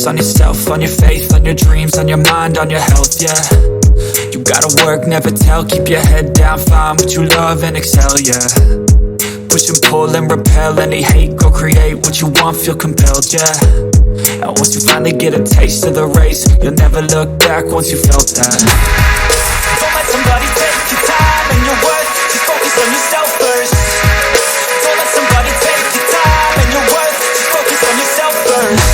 focus on yourself, on your faith, on your dreams, on your mind, on your health, yeah. You gotta work, never tell, keep your head down, find what you love and excel, yeah. Push and pull and repel any hate, go create what you want, feel compelled, yeah. And once you finally get a taste of the race, you'll never look back once you felt that. Don't let somebody take your time and your worth, just focus on yourself first. Don't let somebody take your time and your worth, just focus on yourself first.